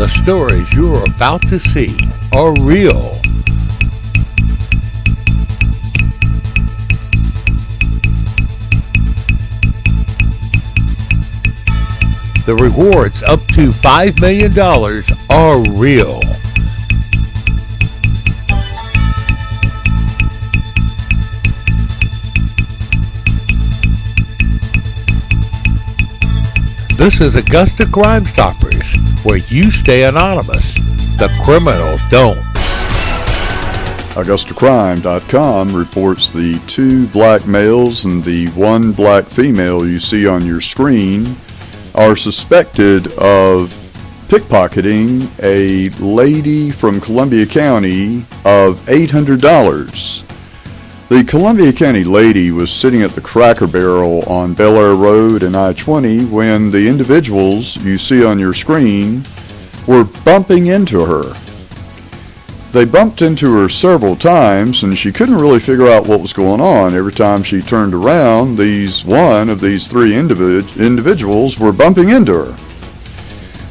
The stories you're about to see are real. The rewards up to $5 million are real. This is Augusta Crime Stoppers, where you stay anonymous. The criminals don't. AugustaCrime.com reports the 2 black males and the 1 black female you see on your screen are suspected of pickpocketing a lady from Columbia County of $800. The Columbia County lady was sitting at the Cracker Barrel on Bel Air Road and I-20 when the individuals you see on your screen were bumping into her. They bumped into her several times and she couldn't really figure out what was going on. Every time she turned around, one of these 3 individuals were bumping into her.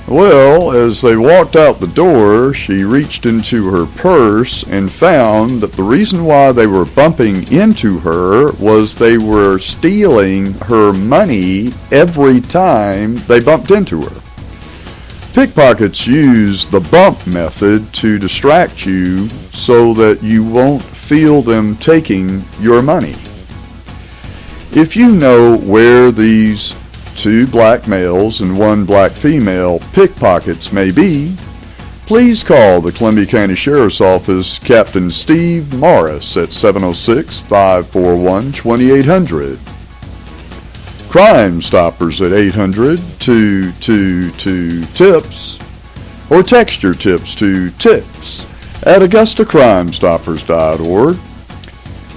Well, as they walked out the door, she reached into her purse and found that the reason why they were bumping into her was they were stealing her money every time they bumped into her. Pickpockets use the bump method to distract you so that you won't feel them taking your money. If you know where these 2 black males and 1 black female pickpockets may be, please call the Columbia County Sheriff's Office Captain Steve Morris at 706-541-2800. Crime Stoppers at 800-222-TIPS, or text your tips to tips at AugustaCrimeStoppers.org,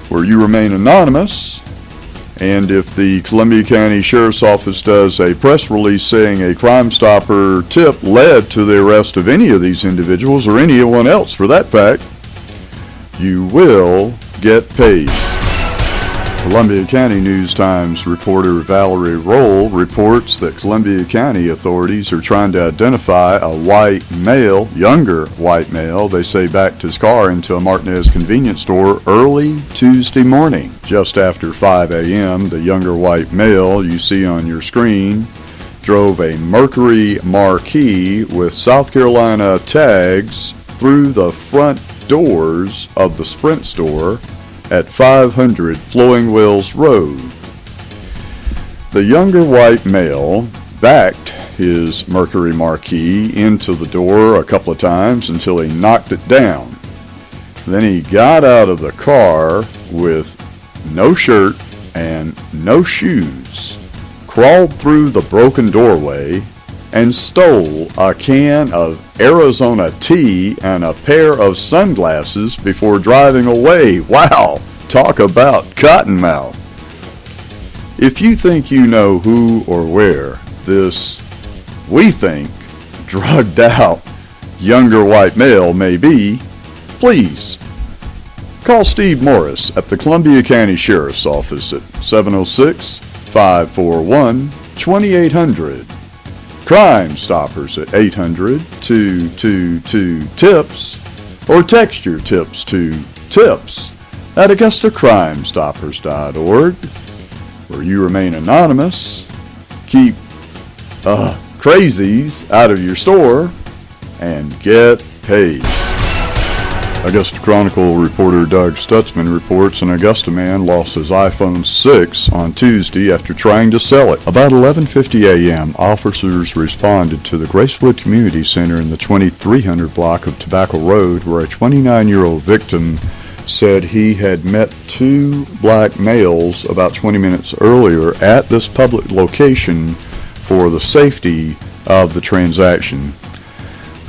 where you remain anonymous. And if the Columbia County Sheriff's Office does a press release saying a Crime Stopper tip led to the arrest of any of these individuals, or anyone else for that fact, you will get paid. Columbia County News-Times reporter Valerie Roll reports that Columbia County authorities are trying to identify a white male, younger white male, they say backed his car into a Martinez convenience store early Tuesday morning. Just after 5 a.m., the younger white male you see on your screen drove a Mercury Marquis with South Carolina tags through the front doors of the Sprint store at 500 Flowing Wells Road. The younger white male backed his Mercury Marquis into the door a couple of times until he knocked it down. Then he got out of the car with no shirt and no shoes, crawled through the broken doorway, and stole a can of Arizona tea and a pair of sunglasses before driving away. Wow, talk about cottonmouth. If you think you know who or where this, we think, drugged out younger white male may be, please call Steve Morris at the Columbia County Sheriff's Office at 706-541-2800. Crime Stoppers at 800-222-TIPS, or text your tips to tips at AugustaCrimeStoppers.org, where you remain anonymous, keep crazies out of your store, and get paid. Augusta Chronicle reporter Doug Stutzman reports an Augusta man lost his iPhone 6 on Tuesday after trying to sell it. About 11:50 a.m., officers responded to the Gracewood Community Center in the 2300 block of Tobacco Road, where a 29-year-old victim said he had met 2 black males about 20 minutes earlier at this public location for the safety of the transaction.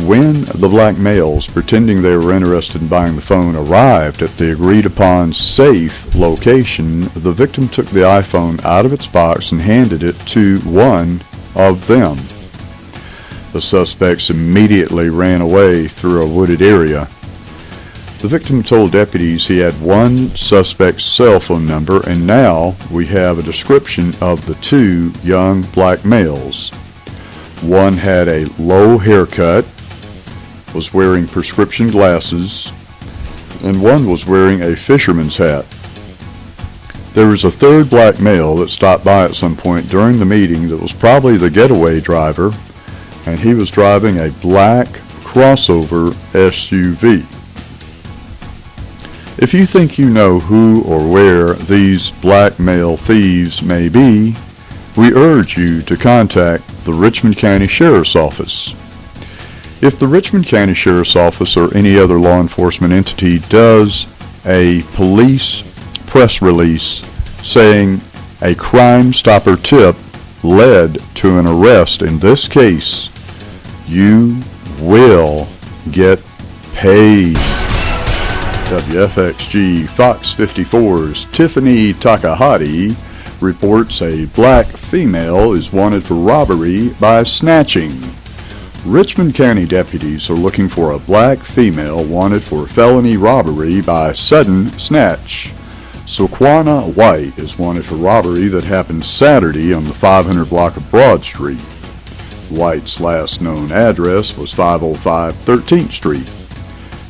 When the black males, pretending they were interested in buying the phone, arrived at the agreed-upon safe location, the victim took the iPhone out of its box and handed it to one of them. The suspects immediately ran away through a wooded area. The victim told deputies he had one suspect's cell phone number, and now we have a description of the 2 young black males. One had a low haircut, was wearing prescription glasses, and one was wearing a fisherman's hat. There was a third black male that stopped by at some point during the meeting that was probably the getaway driver, and he was driving a black crossover SUV. If you think you know who or where these black male thieves may be, we urge you to contact the Richmond County Sheriff's Office. If the Richmond County Sheriff's Office or any other law enforcement entity does a police press release saying a Crime Stopper tip led to an arrest in this case, you will get paid. WFXG Fox 54's Tiffany Takahati reports a black female is wanted for robbery by snatching. Richmond County deputies are looking for a black female wanted for felony robbery by sudden snatch. Soquana White is wanted for robbery that happened Saturday on the 500 block of Broad Street. White's last known address was 505 13th Street.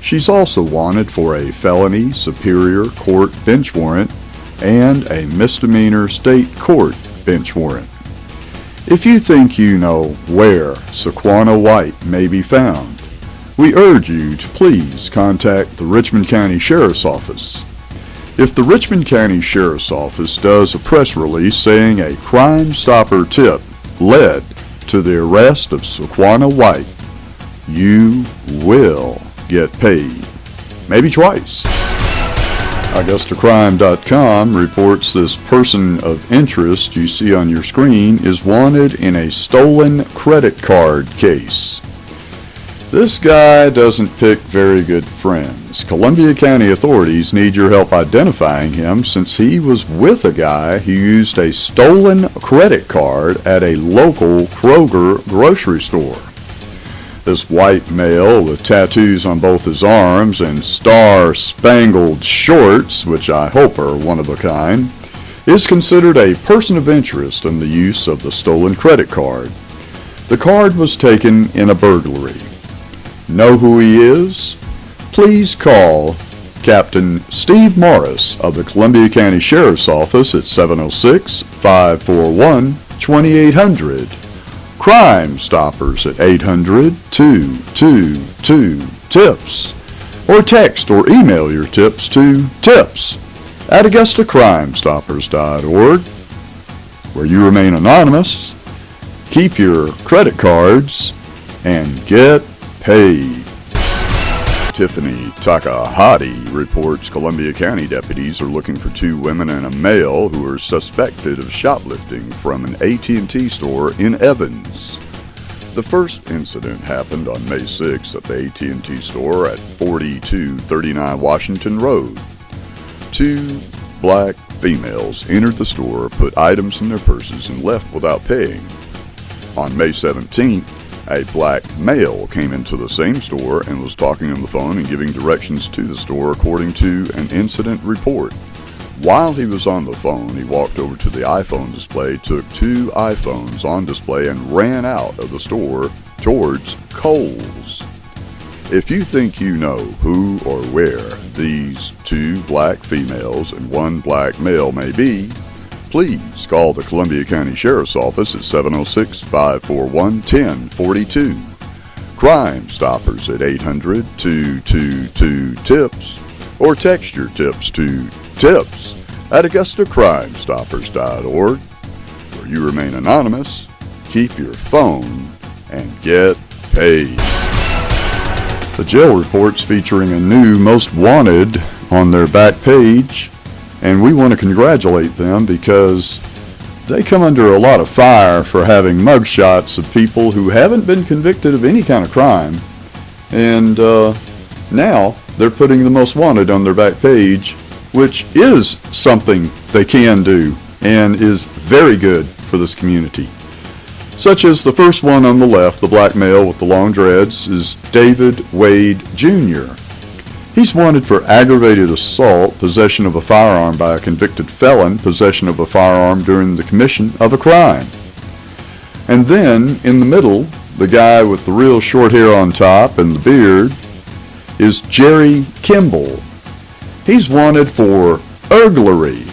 She's also wanted for a felony Superior Court bench warrant and a misdemeanor state court bench warrant. If you think you know where Soquana White may be found, we urge you to please contact the Richmond County Sheriff's Office. If the Richmond County Sheriff's Office does a press release saying a Crime Stopper tip led to the arrest of Soquana White, you will get paid. Maybe twice. AugustaCrime.com reports this person of interest you see on your screen is wanted in a stolen credit card case. This guy doesn't pick very good friends. Columbia County authorities need your help identifying him since he was with a guy who used a stolen credit card at a local Kroger grocery store. This white male with tattoos on both his arms and star-spangled shorts, which I hope are one of a kind, is considered a person of interest in the use of the stolen credit card. The card was taken in a burglary. Know who he is? Please call Captain Steve Morris of the Columbia County Sheriff's Office at 706-541-2800. Crime Stoppers at 800-222-TIPS. Or text or email your tips to tips@AugustaCrimeStoppers.org, where you remain anonymous, keep your credit cards, and get paid. Tiffany Takahati reports Columbia County deputies are looking for two women and a male who are suspected of shoplifting from an AT&T store in Evans. The first incident happened on May 6th at the AT&T store at 4239 Washington Road. Two black females entered the store, put items in their purses, and left without paying. On May 17th, a black male came into the same store and was talking on the phone and giving directions to the store according to an incident report. While he was on the phone, he walked over to the iPhone display, took two iPhones on display, and ran out of the store towards Kohl's. If you think you know who or where these two black females and one black male may be, please call the Columbia County Sheriff's Office at 706-541-1042. Crime Stoppers at 800-222-TIPS, or text your tips to tips@AugustaCrimeStoppers.org, where you remain anonymous, keep your phone, and get paid. The jail report's featuring a new Most Wanted on their back page, and we want to congratulate them because they come under a lot of fire for having mugshots of people who haven't been convicted of any kind of crime. And now they're putting the Most Wanted on their back page, which is something they can do and is very good for this community. Such as the first one on the left, the black male with the long dreads, is David Wade Jr. He's wanted for aggravated assault, possession of a firearm by a convicted felon, possession of a firearm during the commission of a crime. And then, in the middle, the guy with the real short hair on top and the beard, is Jerry Kimball. He's wanted for burglary.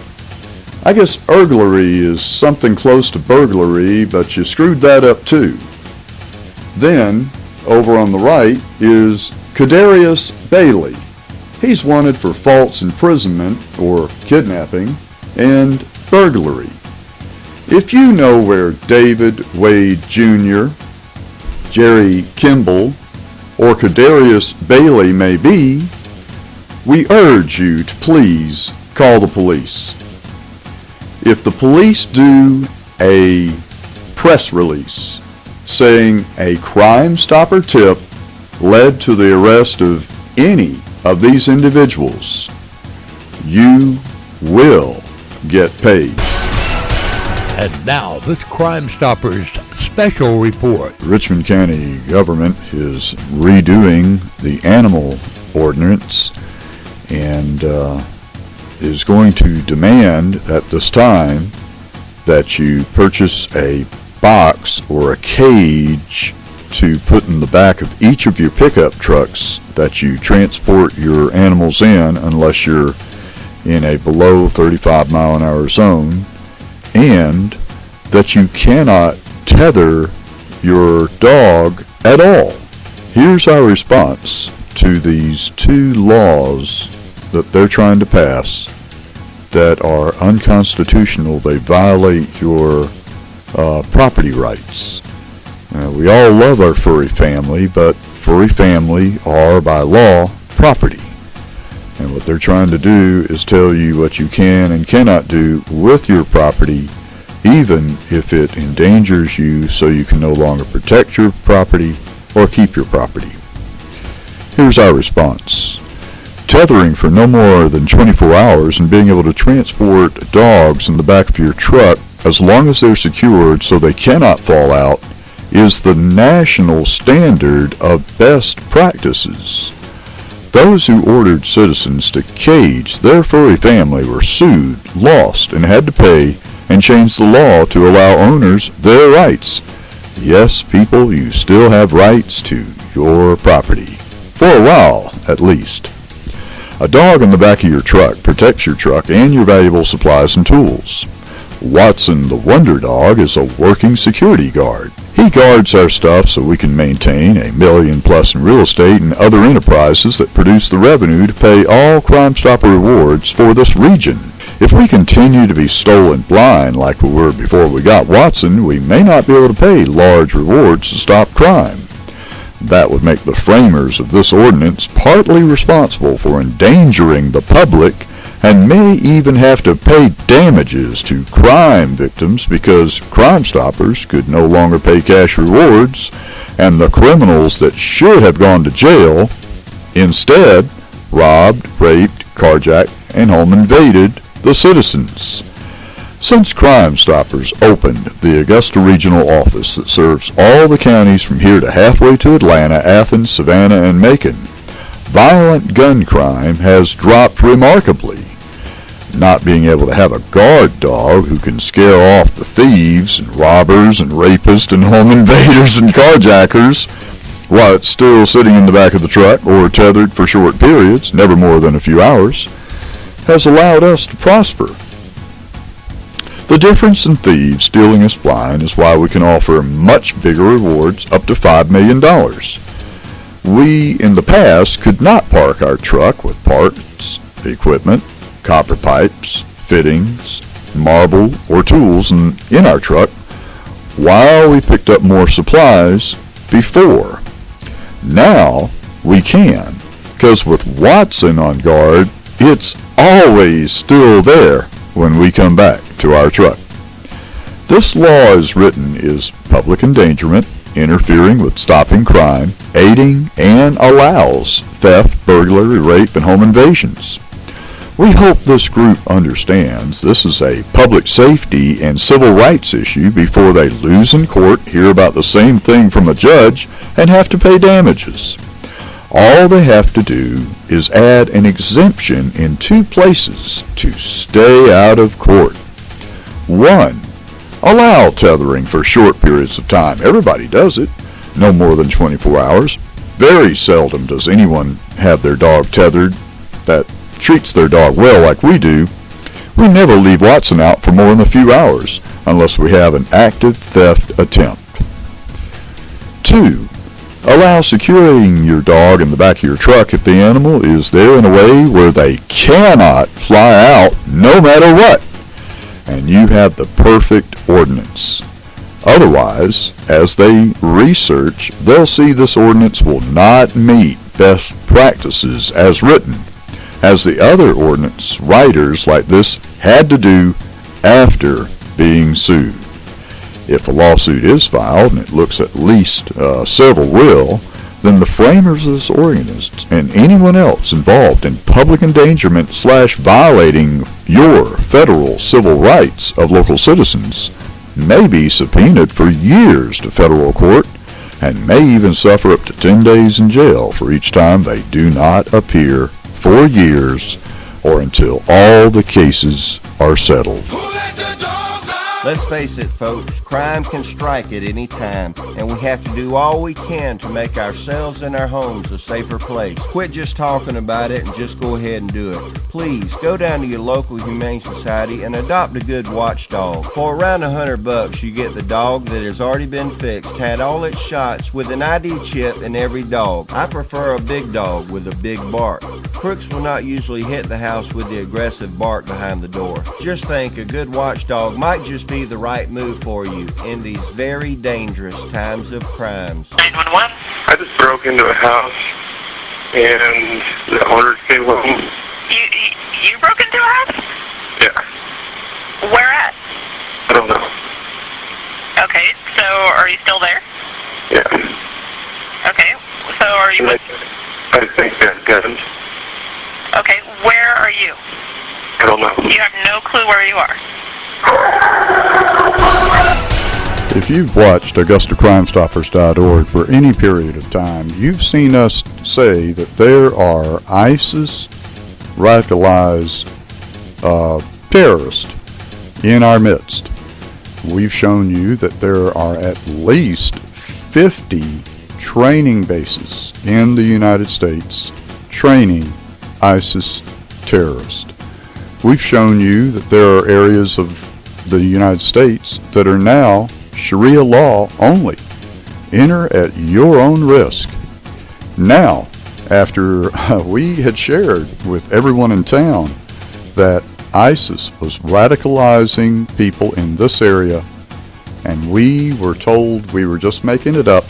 I guess burglary is something close to burglary, but you screwed that up too. Then, over on the right, is Kadarius Bailey. He's wanted for false imprisonment, or kidnapping, and burglary. If you know where David Wade Jr., Jerry Kimball, or Kadarius Bailey may be, we urge you to please call the police. If the police do a press release saying a Crime Stopper tip led to the arrest of any of these individuals, you will get paid. And now, this Crime Stoppers special report. Richmond County government is redoing the animal ordinance and is going to demand at this time that you purchase a box or a cage to put in the back of each of your pickup trucks that you transport your animals in, unless you're in a below 35 mile an hour zone, and that you cannot tether your dog at all. Here's our response to these two laws that they're trying to pass that are unconstitutional. They violate your property rights. We all love our furry family, but furry family are by law property. And what they're trying to do is tell you what you can and cannot do with your property, even if it endangers you, so you can no longer protect your property or keep your property. Here's our response. Tethering for no more than 24 hours and being able to transport dogs in the back of your truck as long as they're secured so they cannot fall out is the national standard of best practices. Those who ordered citizens to cage their furry family were sued, lost, and had to pay and change the law to allow owners their rights. Yes, people, you still have rights to your property. For a while, at least. A dog in the back of your truck protects your truck and your valuable supplies and tools. Watson the Wonder Dog is a working security guard. He guards our stuff so we can maintain $1 million+ in real estate and other enterprises that produce the revenue to pay all Crime Stopper rewards for this region. If we continue to be stolen blind like we were before we got Watson, we may not be able to pay large rewards to stop crime. That would make the framers of this ordinance partly responsible for endangering the public and may even have to pay damages to crime victims because Crime Stoppers could no longer pay cash rewards, and the criminals that should have gone to jail instead robbed, raped, carjacked, and home invaded the citizens. Since Crime Stoppers opened the Augusta Regional Office that serves all the counties from here to halfway to Atlanta, Athens, Savannah, and Macon, violent gun crime has dropped remarkably. Not being able to have a guard dog who can scare off the thieves and robbers and rapists and home invaders and carjackers while it's still sitting in the back of the truck or tethered for short periods, never more than a few hours, has allowed us to prosper. The difference in thieves stealing us blind is why we can offer much bigger rewards, up to $5 million. We, in the past, could not park our truck with parts, equipment, copper pipes, fittings, marble, or tools in our truck while we picked up more supplies before. Now we can, because with Watson on guard, it's always still there when we come back to our truck. This law as written is public endangerment, interfering with stopping crime, aiding, and allows theft, burglary, rape, and home invasions. We hope this group understands this is a public safety and civil rights issue before they lose in court, hear about the same thing from a judge, and have to pay damages. All they have to do is add an exemption in 2 places to stay out of court. 1, allow tethering for short periods of time. Everybody does it. no more than 24 hours. Very seldom does anyone have their dog tethered that treats their dog well like we do. We never leave Watson out for more than a few hours unless we have an active theft attempt. 2. Allow securing your dog in the back of your truck if the animal is there in a way where they cannot fly out no matter what, and you have the perfect ordinance. Otherwise, as they research, they'll see this ordinance will not meet best practices as written, as the other ordinance writers like this had to do after being sued. If a lawsuit is filed, and it looks at least several will, then the framers of this ordinance and anyone else involved in public endangerment / violating your federal civil rights of local citizens may be subpoenaed for years to federal court and may even suffer up to 10 days in jail for each time they do not appear for years or until all the cases are settled. Let's face it, folks, crime can strike at any time, and we have to do all we can to make ourselves and our homes a safer place. Quit just talking about it and just go ahead and do it. Please, go down to your local humane society and adopt a good watchdog. For around $100, you get the dog that has already been fixed, had all its shots, with an ID chip in every dog. I prefer a big dog with a big bark. Crooks will not usually hit the house with the aggressive bark behind the door. Just think, a good watchdog might just be the right move for you in these very dangerous times of crimes. 911. I just broke into a house and the owners came home. You broke into a house? Yeah. Where at? I don't know. Okay, so are you still there? Yeah. Okay, so are you... I think they have guns. Okay, where are you? I don't know. You have no clue where you are. If you've watched AugustaCrimeStoppers.org for any period of time, you've seen us say that there are ISIS radicalized terrorists in our midst. We've shown you that there are at least 50 training bases in the United States training ISIS terrorists. We've shown you that there are areas of the United States that are now Sharia law only. Enter at your own risk. Now, after we had shared with everyone in town that ISIS was radicalizing people in this area, and we were told we were just making it up,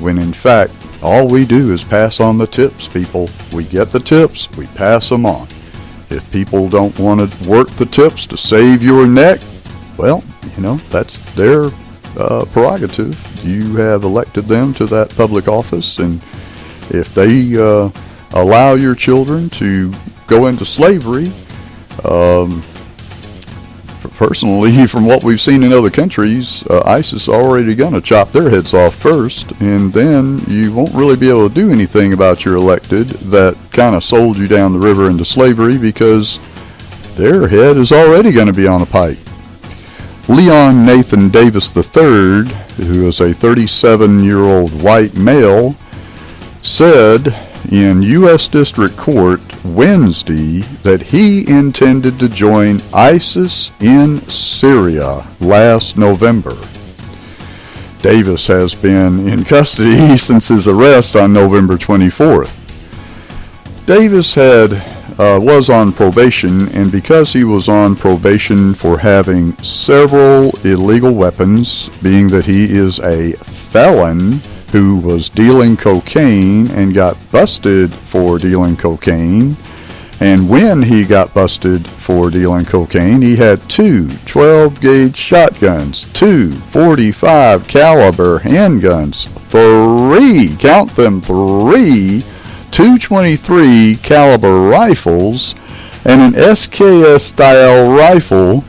when in fact all we do is pass on the tips, people. We get the tips, we pass them on. If people don't want to work the tips to save your neck, well, that's their prerogative. You have elected them to that public office, and if they allow your children to go into slavery, personally, from what we've seen in other countries, ISIS is already going to chop their heads off first, and then you won't really be able to do anything about your elected that kind of sold you down the river into slavery, because their head is already going to be on a pike. Leon Nathan Davis III, who is a 37-year-old white male, said in U.S. District Court Wednesday that he intended to join ISIS in Syria last November. Davis has been in custody since his arrest on November 24th. Davis was on probation, and because he was on probation for having several illegal weapons, being that he is a felon who was dealing cocaine and got busted for dealing cocaine, and when he got busted for dealing cocaine, he had 2 12-gauge shotguns, 2 .45 caliber handguns, 3, count them, 3 .223 caliber rifles, and an SKS style rifle,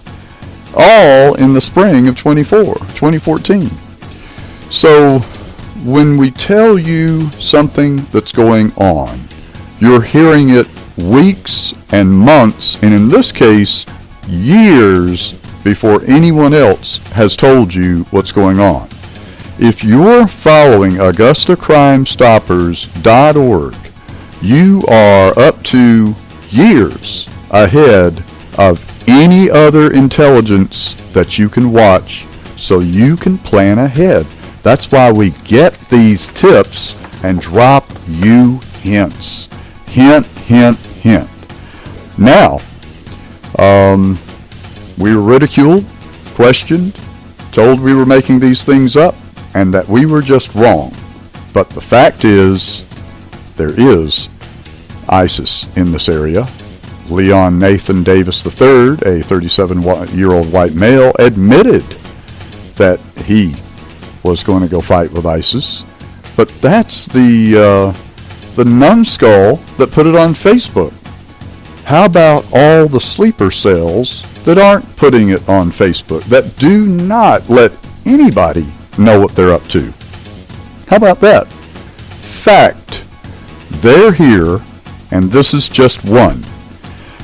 all in the spring of 2014. So when we tell you something that's going on, you're hearing it weeks and months, and in this case, years before anyone else has told you what's going on. If you're following AugustaCrimeStoppers.org, you are up to years ahead of any other intelligence that you can watch, so you can plan ahead. That's why we get these tips and drop you hints. Hint, hint, hint. Now, we were ridiculed, questioned, told we were making these things up, and that we were just wrong. But the fact is, there is ISIS in this area. Leon Nathan Davis III, a 37-year-old white male, admitted that he was going to go fight with ISIS. But that's the numbskull that put it on Facebook. How about all the sleeper cells that aren't putting it on Facebook, that do not let anybody know what they're up to? How about that? Fact. They're here, and this is just one.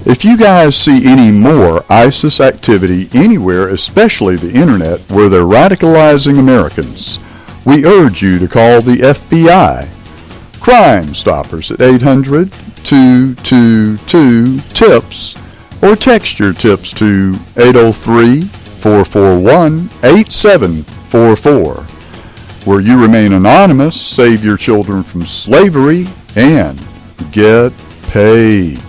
If you guys see any more ISIS activity anywhere, especially the internet, where they're radicalizing Americans, we urge you to call the FBI. Crime Stoppers at 800-222-TIPS, or text your tips to 803-441-8744. Where you remain anonymous, save your children from slavery, and get paid.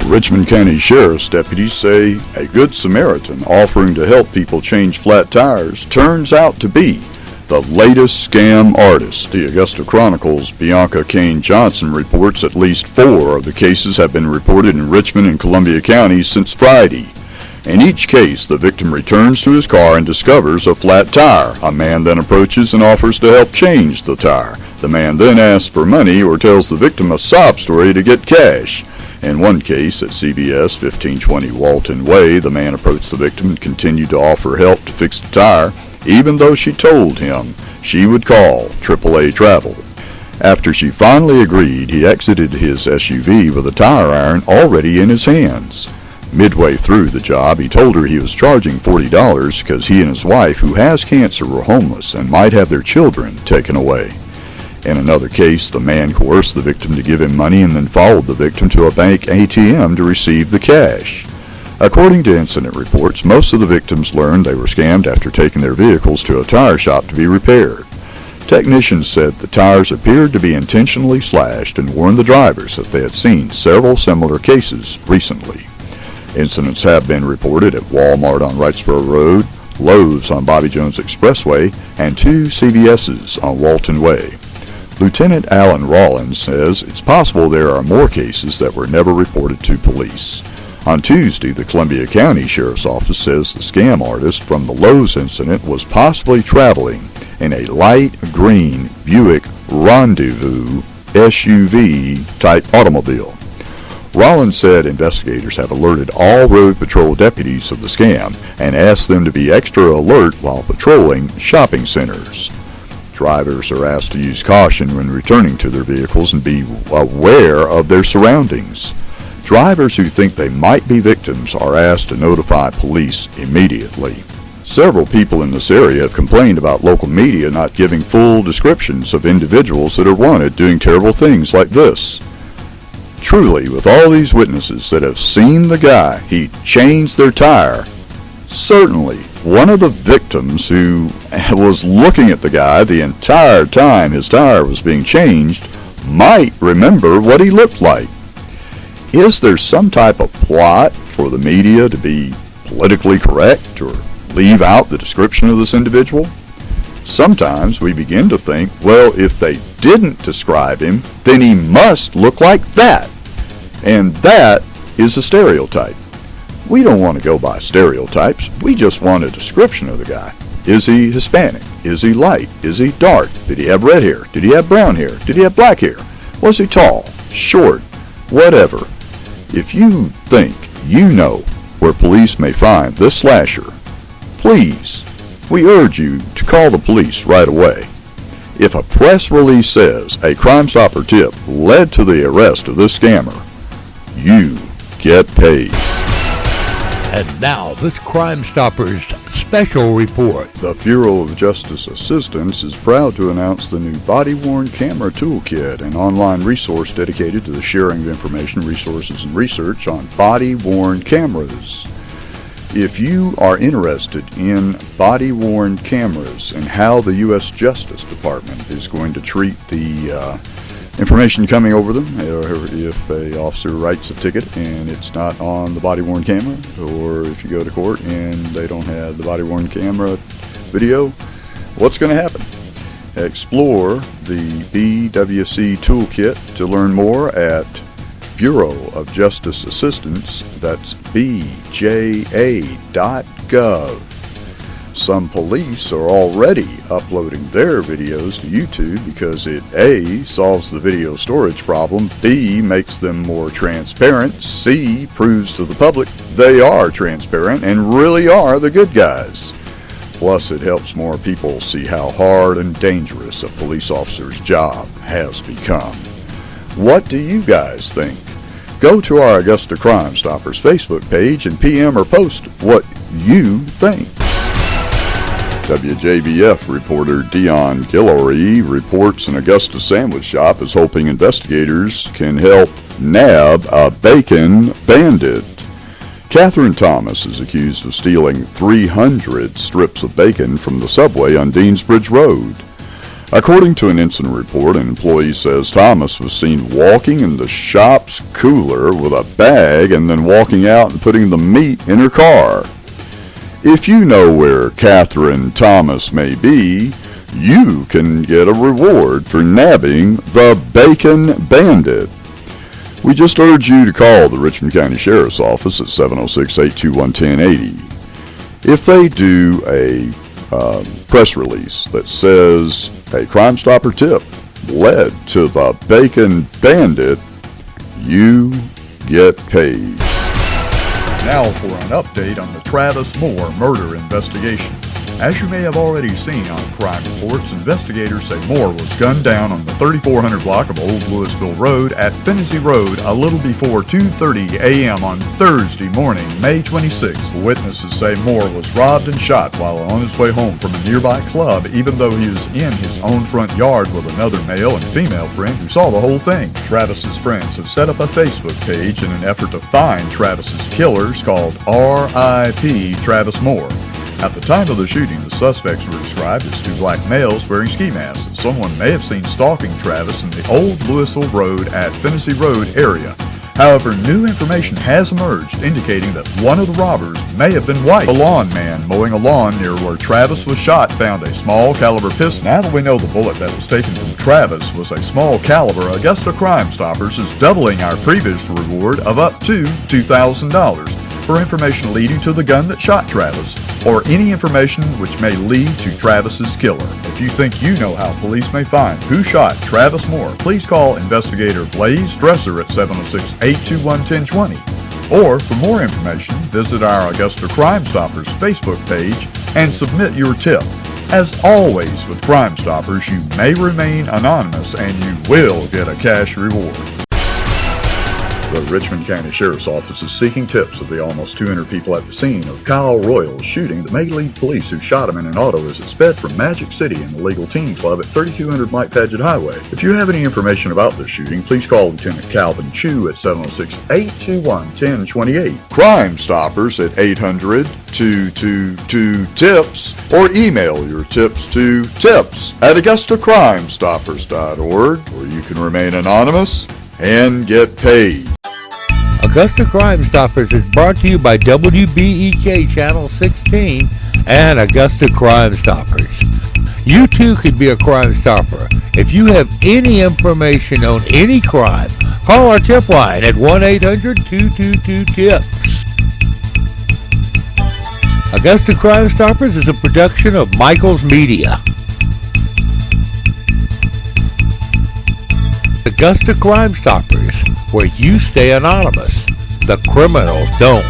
Richmond County Sheriff's deputies say a good Samaritan offering to help people change flat tires turns out to be the latest scam artist. The Augusta Chronicle's Bianca Kane Johnson reports at least 4 of the cases have been reported in Richmond and Columbia counties since Friday. In each case, the victim returns to his car and discovers a flat tire. A man then approaches and offers to help change the tire. The man then asks for money or tells the victim a sob story to get cash. In one case, at CBS 1520 Walton Way, the man approached the victim and continued to offer help to fix the tire, even though she told him she would call AAA Travel. After she finally agreed, he exited his SUV with a tire iron already in his hands. Midway through the job, he told her he was charging $40 because he and his wife, who has cancer, were homeless and might have their children taken away. In another case, the man coerced the victim to give him money and then followed the victim to a bank ATM to receive the cash. According to incident reports, most of the victims learned they were scammed after taking their vehicles to a tire shop to be repaired. Technicians said the tires appeared to be intentionally slashed and warned the drivers that they had seen several similar cases recently. Incidents have been reported at Walmart on Wrightsboro Road, Lowe's on Bobby Jones Expressway, and 2 CVS's on Walton Way. Lieutenant Alan Rollins says it's possible there are more cases that were never reported to police. On Tuesday, the Columbia County Sheriff's Office says the scam artist from the Lowe's incident was possibly traveling in a light green Buick Rendezvous SUV-type automobile. Rollins said investigators have alerted all road patrol deputies of the scam and asked them to be extra alert while patrolling shopping centers. Drivers are asked to use caution when returning to their vehicles and be aware of their surroundings. Drivers who think they might be victims are asked to notify police immediately. Several people in this area have complained about local media not giving full descriptions of individuals that are wanted doing terrible things like this. Truly, with all these witnesses that have seen the guy, he changed their tire, certainly one of the victims who was looking at the guy the entire time his tire was being changed might remember what he looked like. Is there some type of plot for the media to be politically correct or leave out the description of this individual? Sometimes we begin to think, well, if they didn't describe him, then he must look like that. And that is a stereotype. We don't want to go by stereotypes. We just want a description of the guy. Is he Hispanic? Is he light? Is he dark? Did he have red hair? Did he have brown hair? Did he have black hair? Was he tall? Short? Whatever. If you think you know where police may find this slasher, please, we urge you to call the police right away. If a press release says a Crime Stopper tip led to the arrest of this scammer, you get paid. And now, this Crime Stoppers special report. The Bureau of Justice Assistance is proud to announce the new Body-Worn Camera Toolkit, an online resource dedicated to the sharing of information, resources, and research on body-worn cameras. If you are interested in body-worn cameras and how the U.S. Justice Department is going to treat the information coming over them, or if an officer writes a ticket and it's not on the body-worn camera, or if you go to court and they don't have the body-worn camera video, what's going to happen? Explore the BWC Toolkit to learn more at Bureau of Justice Assistance, that's bja.gov. Some police are already uploading their videos to YouTube because it A, solves the video storage problem, B, makes them more transparent, C, proves to the public they are transparent and really are the good guys. Plus, it helps more people see how hard and dangerous a police officer's job has become. What do you guys think? Go to our Augusta Crime Stoppers Facebook page and PM or post what you think. WJBF reporter Dion Guillory reports an Augusta sandwich shop is hoping investigators can help nab a bacon bandit. Catherine Thomas is accused of stealing 300 strips of bacon from the subway on Deansbridge Road. According to an incident report, an employee says Thomas was seen walking in the shop's cooler with a bag and then walking out and putting the meat in her car. If you know where Catherine Thomas may be, you can get a reward for nabbing the Bacon Bandit. We just urge you to call the Richmond County Sheriff's Office at 706-821-1080. If they do a press release that says a Crime Stopper tip led to the Bacon Bandit, you get paid. Now for an update on the Travis Moore murder investigation. As you may have already seen on crime reports, investigators say Moore was gunned down on the 3400 block of Old Louisville Road at Finney Road a little before 2:30 a.m. on Thursday morning, May 26th. Witnesses say Moore was robbed and shot while on his way home from a nearby club, even though he was in his own front yard with another male and female friend who saw the whole thing. Travis's friends have set up a Facebook page in an effort to find Travis's killers called R.I.P. Travis Moore. At the time of the shooting, the suspects were described as two black males wearing ski masks. Someone may have seen stalking Travis in the Old Louisville Road at Finney Road area. However, new information has emerged indicating that one of the robbers may have been white. A lawn man mowing a lawn near where Travis was shot found a small caliber pistol. Now that we know the bullet that was taken from Travis was a small caliber, Augusta Crime Stoppers is doubling our previous reward of up to $2,000. For information leading to the gun that shot Travis, or any information which may lead to Travis's killer. If you think you know how police may find who shot Travis Moore, please call Investigator Blaze Dresser at 706-821-1020. Or, for more information, visit our Augusta Crime Stoppers Facebook page and submit your tip. As always with Crime Stoppers, you may remain anonymous and you will get a cash reward. The Richmond County Sheriff's Office is seeking tips of the almost 200 people at the scene of Kyle Royal's shooting that may lead police who shot him in an auto as it sped from Magic City and the Legal Teen Club at 3200 Mike Paget Highway. If you have any information about this shooting, please call Lieutenant Calvin Chu at 706-821-1028. Crime Stoppers at 800-222-TIPS or email your tips to tips@AugustaCrimeStoppers.org, where you can remain anonymous and get paid. Augusta Crime Stoppers is brought to you by WBEK Channel 16 and Augusta Crime Stoppers. You too could be a Crime Stopper. If you have any information on any crime, call our tip line at 1-800-222-TIPS. Augusta Crime Stoppers is a production of Michael's Media. Augusta Crime Stoppers, where you stay anonymous. The criminals don't.